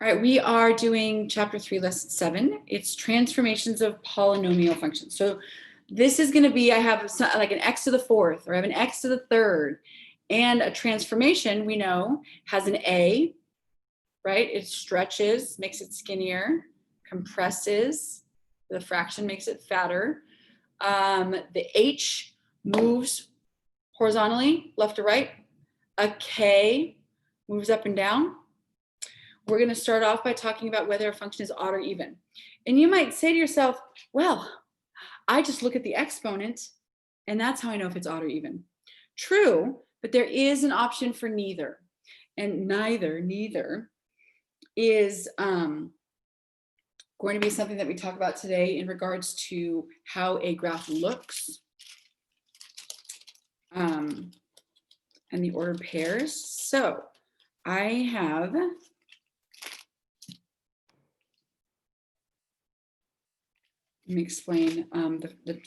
All right, we are doing chapter 3, lesson 7. It's transformations of polynomial functions. So this is going to be, I have like an x to the fourth, or I have an x to the third, and a transformation, we know, has an a, right? It stretches, makes it skinnier, compresses, the fraction makes it fatter. The h moves horizontally, left to right. A k moves up and down. We're going to start off by talking about whether a function is odd or even. And you might say to yourself, well, I just look at the exponent and that's how I know if it's odd or even. True, but there is an option for neither. And neither is going to be something that we talk about today in regards to how a graph looks and the ordered pairs. So I have let me explain the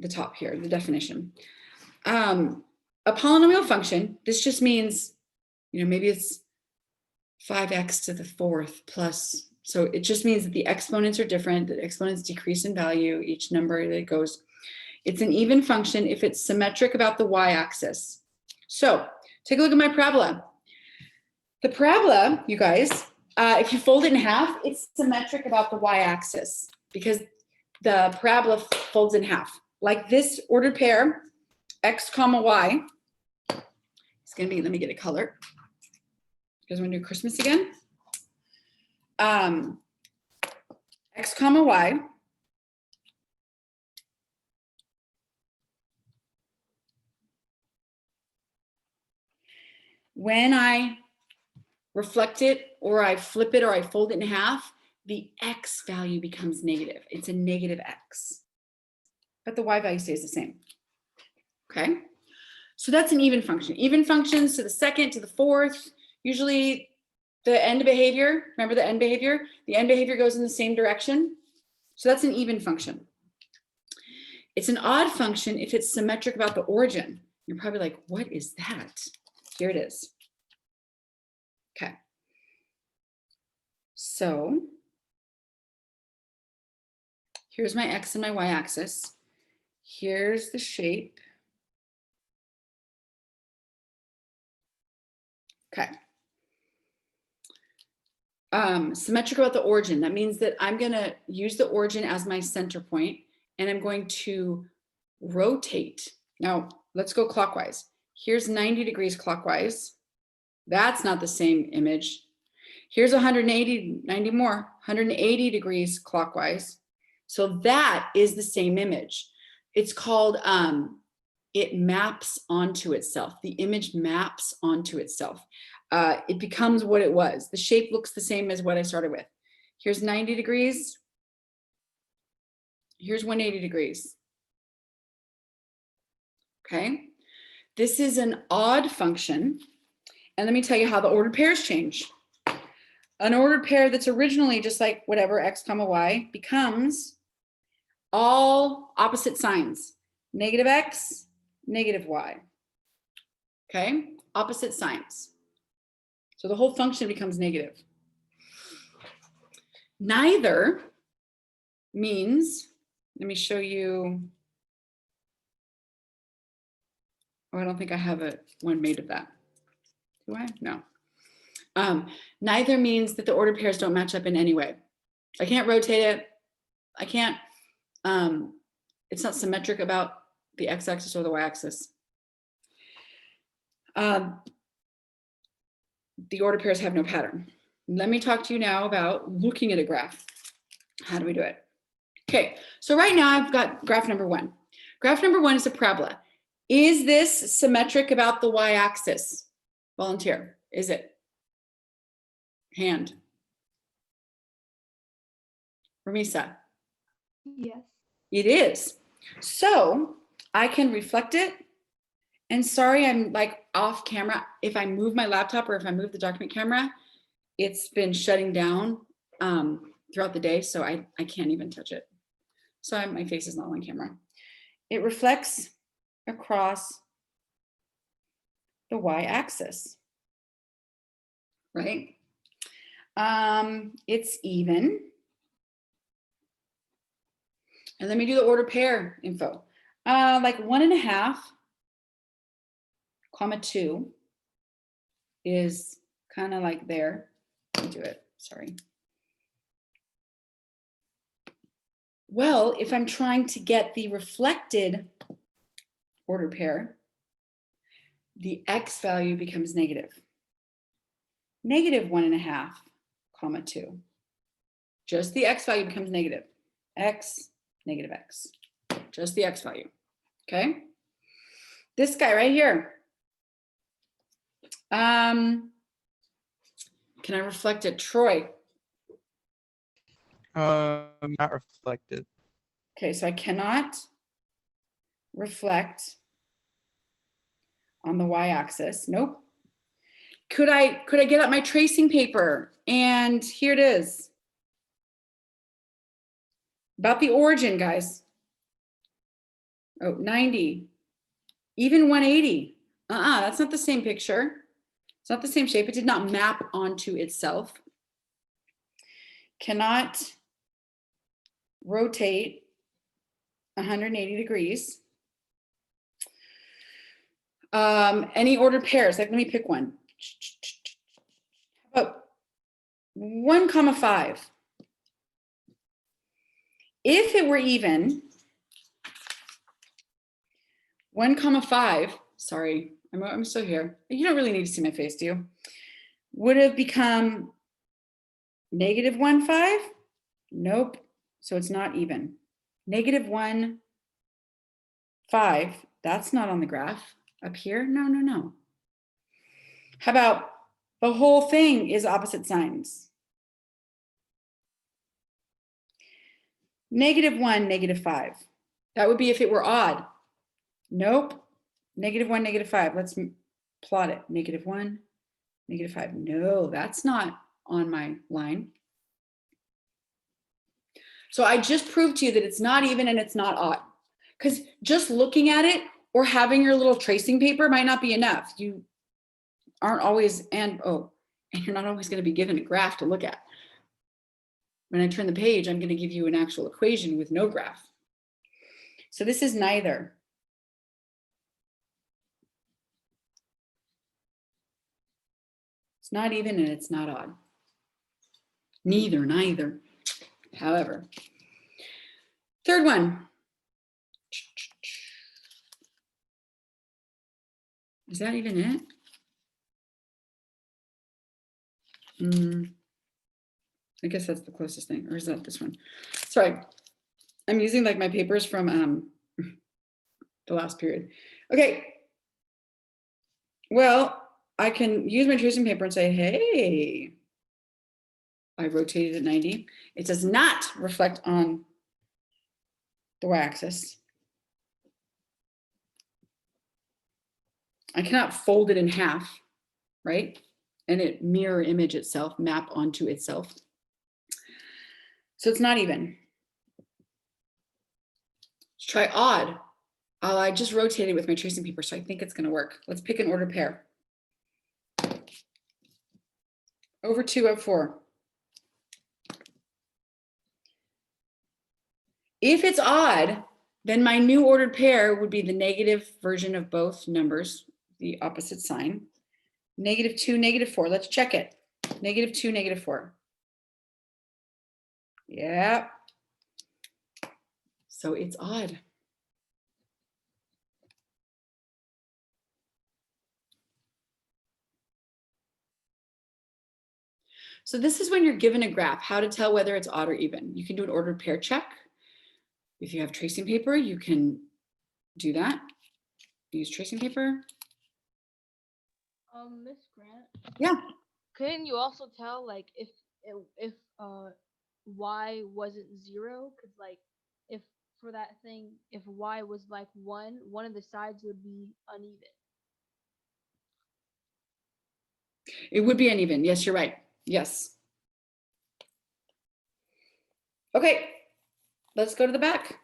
top here, the definition. A polynomial function, this just means, maybe it's 5x to the fourth plus, so it just means that the exponents are different, the exponents decrease in value, each number that goes. It's an even function if it's symmetric about the y-axis. So take a look at my parabola. The parabola, you guys, if you fold it in half, it's symmetric about the y-axis, because the parabola folds in half. Like this ordered pair, x comma y, it's going to be, let me get a color. You guys want to do Christmas again? X comma y. When I reflect it, or I flip it, or I fold it in half, the x value becomes negative. It's a negative x, but the y value stays the same. Okay, so that's an even function. Even functions to the second, to the fourth, usually the end behavior, remember the end behavior? The end behavior goes in the same direction. So that's an even function. It's an odd function if it's symmetric about the origin. You're probably like, what is that? Here it is. Okay. So here's my x and my y-axis. Here's the shape. Okay. Symmetric about the origin. That means that I'm going to use the origin as my center point, and I'm going to rotate. Now, let's go clockwise. Here's 90 degrees clockwise. That's not the same image. Here's 180, 90 more, 180 degrees clockwise. So that is the same image. It's called, it maps onto itself. The image maps onto itself. It becomes what it was. The shape looks the same as what I started with. Here's 90 degrees. Here's 180 degrees. Okay. This is an odd function. And let me tell you how the ordered pairs change. An ordered pair that's originally just like whatever, x comma y, becomes all opposite signs. Negative x, negative y. Okay, opposite signs. So the whole function becomes negative. Neither means, let me show you. Oh, I don't think I have one made of that. Do I? No. Neither means that the ordered pairs don't match up in any way. I can't rotate it. I can't, it's not symmetric about the x-axis or the y-axis. The ordered pairs have no pattern. Let me talk to you now about looking at a graph. How do we do it? Okay, so right now I've got graph number 1. Graph number 1 is a parabola. Is this symmetric about the y-axis? Volunteer, is it? Hand. Ramisa? Yes. It is. So I can reflect it. And sorry, I'm like off camera. If I move my laptop or if I move the document camera, it's been shutting down throughout the day, so I can't even touch it. So my face is not on camera. It reflects across the y-axis, right? It's even. And let me do the order pair info. Like 1.5, comma 2 is kind of like there. Let me do it, sorry. Well, if I'm trying to get the reflected order pair, the x value becomes negative. Negative 1.5, comma 2. Just the x value becomes negative. X, negative x. Just the x value. Okay? This guy right here. Can I reflect it? Troy? Not reflected. Okay, so I cannot reflect on the y-axis. Nope. Could I get out my tracing paper? And here it is. About the origin, guys. Oh, 90. Even 180. That's not the same picture. It's not the same shape. It did not map onto itself. Cannot rotate 180 degrees. Any ordered pairs, like let me pick one. How about 1,5? If it were even, 1,5, sorry, I'm still here. You don't really need to see my face, do you? Would have become negative 1,5? Nope, so it's not even. Negative 1,5, that's not on the graph. Up here, no. How about the whole thing is opposite signs? Negative 1, negative 5. That would be if it were odd. Nope. Negative 1, negative 5. Let's plot it. Negative 1, negative 5. No, that's not on my line. So I just proved to you that it's not even and it's not odd. Because just looking at it or having your little tracing paper might not be enough. You aren't always, and you're not always going to be given a graph to look at. When I turn the page, I'm going to give you an actual equation with no graph. So this is neither. It's not even and it's not odd. Neither. However, third one. Is that even it? I guess that's the closest thing, or is that this one? Sorry, I'm using like my papers from the last period. Okay, well, I can use my tracing paper and say, hey, I rotated at 90. It does not reflect on the y-axis. I cannot fold it in half, right? And it mirror image itself, map onto itself. So it's not even. Let's try odd. I just rotated with my tracing paper, so I think it's gonna work. Let's pick an ordered pair. Over 2 of 4. If it's odd, then my new ordered pair would be the negative version of both numbers, the opposite sign. Negative 2, negative 4. Let's check it. Negative 2, negative 4. Yeah. So it's odd. So this is when you're given a graph, how to tell whether it's odd or even. You can do an ordered pair check. If you have tracing paper, you can do that. Use tracing paper. Miss Grant. Yeah. Couldn't you also tell like if y wasn't 0? Cause like if for that thing, if y was like 1, one of the sides would be uneven. It would be uneven. Yes, you're right. Yes. Okay, let's go to the back.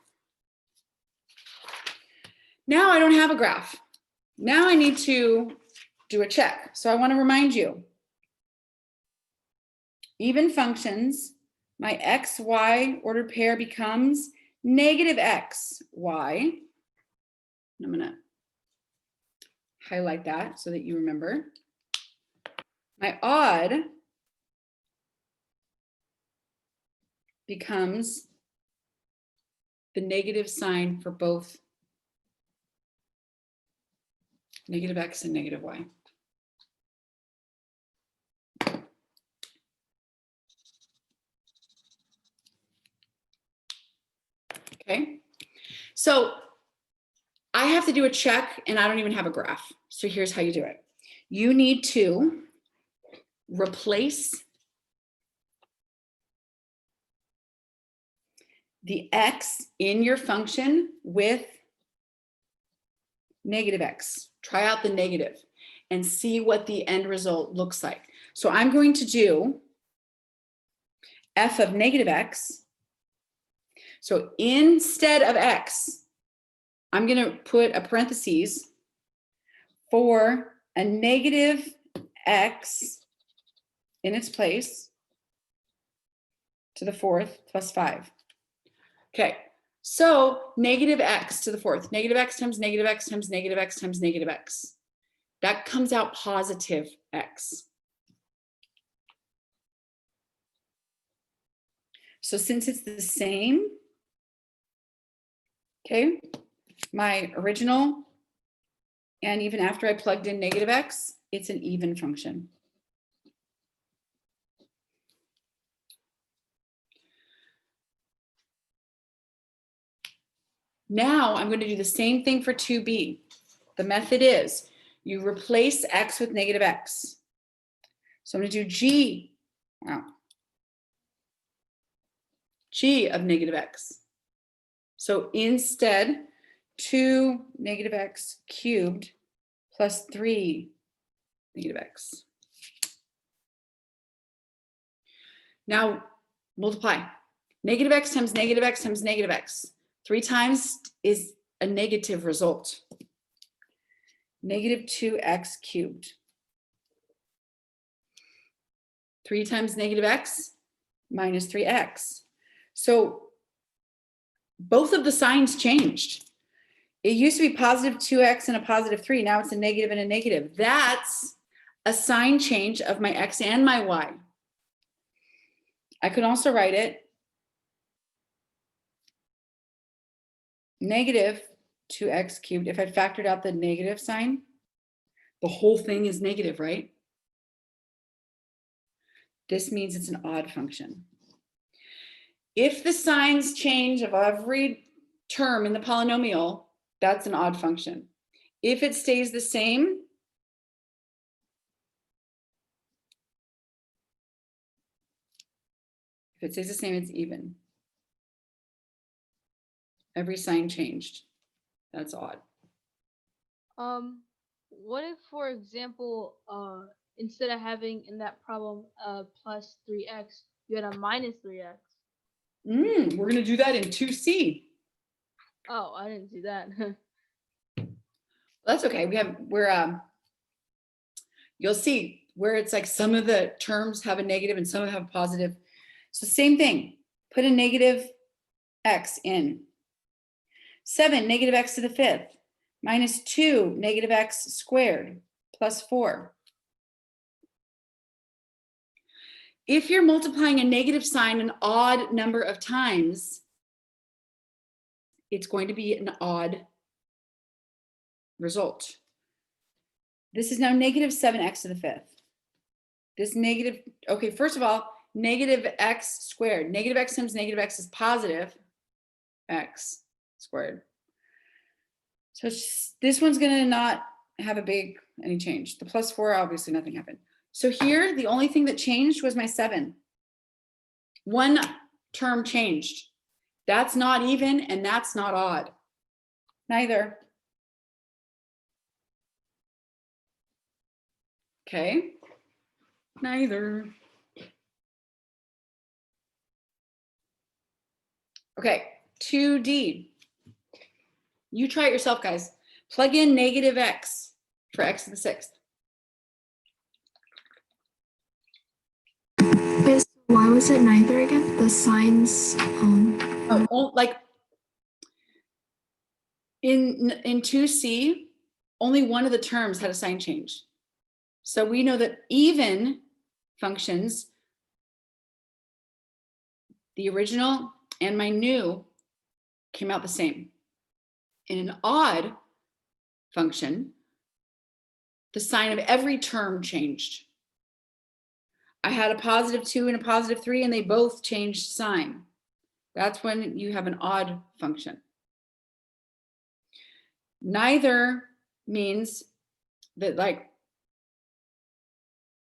Now I don't have a graph. Now I need to do a check. So I want to remind you. even functions, my x, y ordered pair becomes negative x, y. I'm gonna highlight that so that you remember. My odd becomes the negative sign for both negative x and negative y. Okay, so I have to do a check and I don't even have a graph. So here's how you do it. You need to replace the x in your function with negative x. Try out the negative and see what the end result looks like. So I'm going to do f of negative x. So instead of x, I'm going to put a parentheses for a negative x in its place to the fourth plus 5. Okay, so negative x to the fourth, negative x times negative x times negative x times negative x. That comes out positive x. So since it's the same, okay, my original, and even after I plugged in negative x, it's an even function. Now I'm going to do the same thing for 2b. The method is you replace x with negative x. So I'm going to do g of negative x. So instead, 2 negative x cubed plus 3 negative x. Now multiply. Negative x times negative x times negative x. 3 times is a negative result. Negative 2x cubed. 3 times negative x minus 3x. So both of the signs changed. It used to be positive 2x and a positive 3. Now it's a negative and a negative. That's a sign change of my x and my y. I could also write it negative 2x cubed. If I factored out the negative sign, the whole thing is negative, right? This means it's an odd function. If the signs change of every term in the polynomial, that's an odd function. If it stays the same, it's even. Every sign changed. That's odd. What if, for example, instead of having in that problem plus 3x, you had a minus 3x? We're gonna do that in 2C. Oh, I didn't see that. That's okay. You'll see where it's like some of the terms have a negative and some of them have a positive. So same thing, put a negative x in. 7 negative x to the 5th minus 2 negative x squared plus 4. If you're multiplying a negative sign an odd number of times, it's going to be an odd result. This is now negative 7x to the 5th. This negative, okay, first of all, negative x squared. Negative x times negative x is positive x squared. So this one's gonna not have any change. The plus 4, obviously nothing happened. So here, the only thing that changed was my 7. One term changed. That's not even and that's not odd. Neither. Okay, neither. Okay, 2D. You try it yourself, guys. Plug in negative x for x to the 6th. Why was it neither again? The signs. Like in 2C, only one of the terms had a sign change. So we know that even functions, the original and my new, came out the same. In an odd function, the sign of every term changed. I had a +2 and a +3, and they both changed sign. That's when you have an odd function. Neither means that like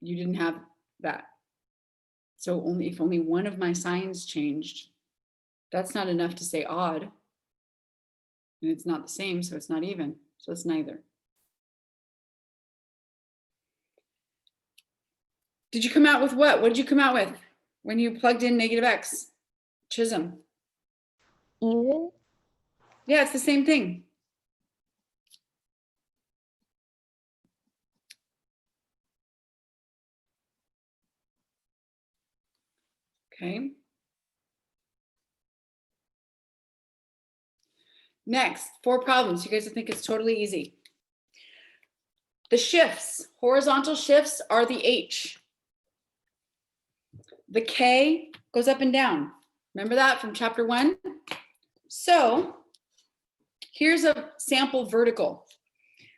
you didn't have that. So if only one of my signs changed, that's not enough to say odd. And it's not the same, so it's not even. So it's neither. Did you come out with what? What did you come out with when you plugged in -x? Chisholm. Even? Yeah, it's the same thing. Okay. Next, 4 problems. You guys think it's totally easy. The shifts, horizontal shifts are the H. The K goes up and down. Remember that from chapter 1? So here's a sample vertical.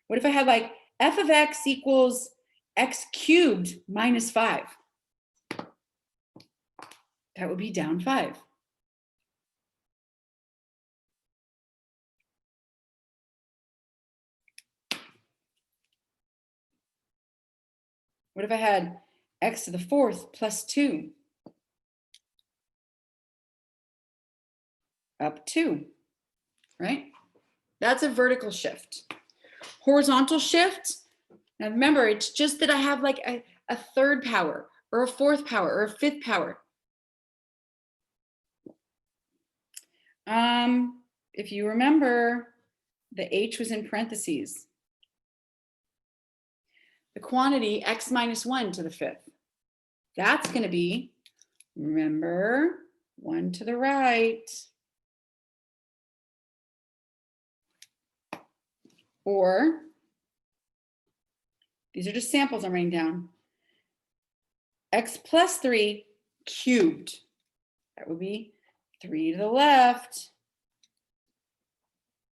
What if I had like f of x equals x cubed minus 5? That would be down 5. What if I had x to the 4th plus 2? Up 2, right? That's a vertical shift. Horizontal shift, now remember, it's just that I have like a 3rd power or a 4th power or a 5th power. If you remember, the H was in parentheses. The quantity x minus 1 to the 5th. That's going to be, remember, 1 to the right. Or, these are just samples I'm writing down. X plus 3 cubed. That would be 3 to the left.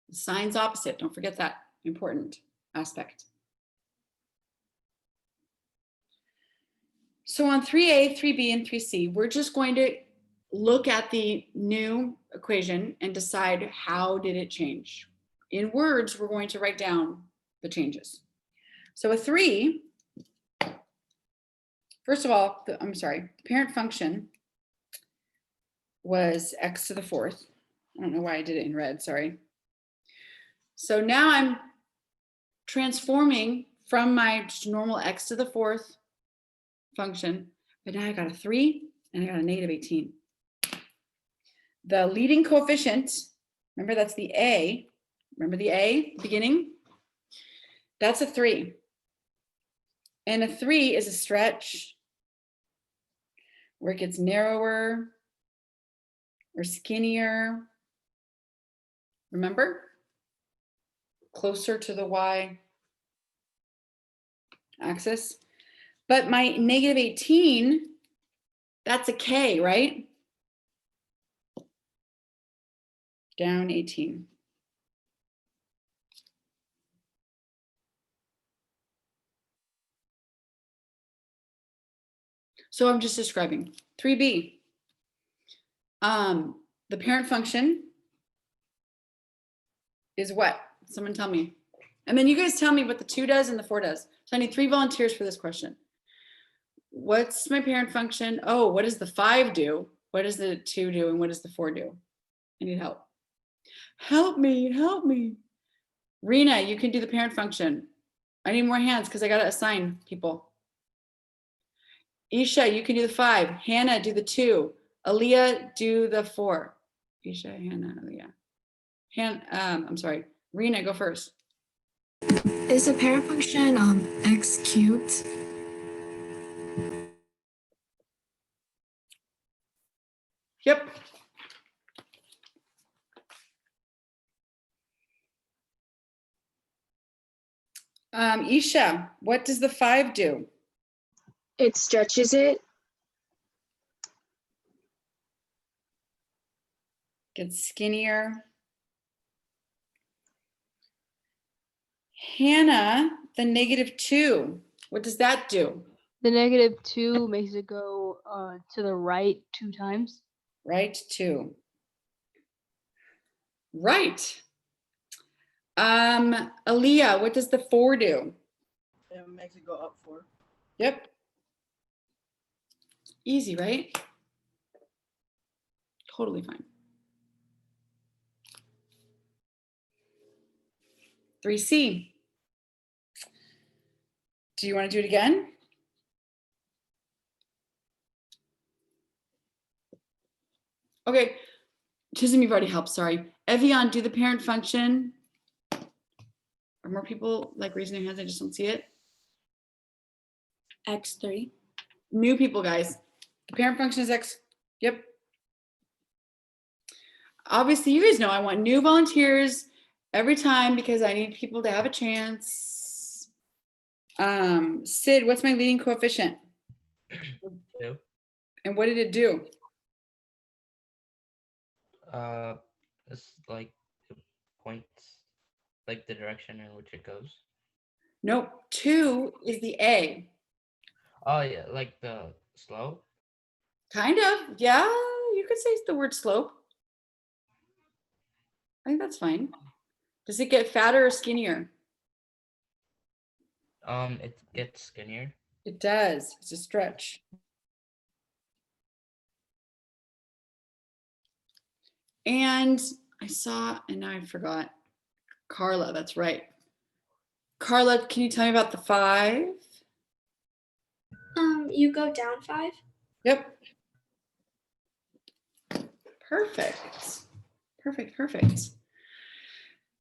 The sign's opposite. Don't forget that important aspect. So on 3A, 3B, and 3C, we're just going to look at the new equation and decide how did it change. In words, we're going to write down the changes. So a 3, first of all, the parent function was x to the 4th. I don't know why I did it in red, sorry. So now I'm transforming from my normal x to the 4th function, but now I got a 3 and I got a -18. The leading coefficient, remember that's the A, remember the A, beginning? That's a 3. And a 3 is a stretch where it gets narrower or skinnier. Remember? Closer to the Y axis. But my -18, that's a K, right? Down 18. So I'm just describing 3B. The parent function is what? Someone tell me. And then you guys tell me what the 2 does and the 4 does. So I need 3 volunteers for this question. What's my parent function? Oh, what does the 5 do? What does the 2 do? And what does the 4 do? I need help. Help me, help me. Rena, you can do the parent function. I need more hands because I got to assign people. Isha, you can do the 5. Hannah, do the 2. Aaliyah, do the 4. Isha, Hannah, Aaliyah. I'm sorry. Rena, go first. Is the parent function x cubed? Yep. Isha, what does the 5 do? It stretches it. Gets skinnier. Hannah, the -2, what does that do? The -2 makes it go to the right 2 times. Right, 2. Right. Aaliyah, what does the 4 do? It makes it go up 4. Yep. Easy, right? Totally fine. 3C. Do you want to do it again? Okay. Chisholm, you've already helped, sorry. Evian, do the parent function. Are more people like raising their hands? I just don't see it. X3. New people, guys. The parent function is X. Yep. Obviously, you guys know I want new volunteers every time because I need people to have a chance. Sid, what's my leading coefficient? 2. And what did it do? It's like the points, like the direction in which it goes. Nope. 2 is the A. Oh yeah, like the slope. Kind of. Yeah, you could say it's the word slope. I think that's fine. Does it get fatter or skinnier? It gets skinnier. It does. It's a stretch. And I saw, and now I forgot. Carla, that's right. Carla, can you tell me about the 5? You go down 5. Yep. Perfect. Perfect, perfect.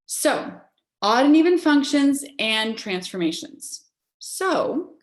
So, odd and even functions and transformations. So,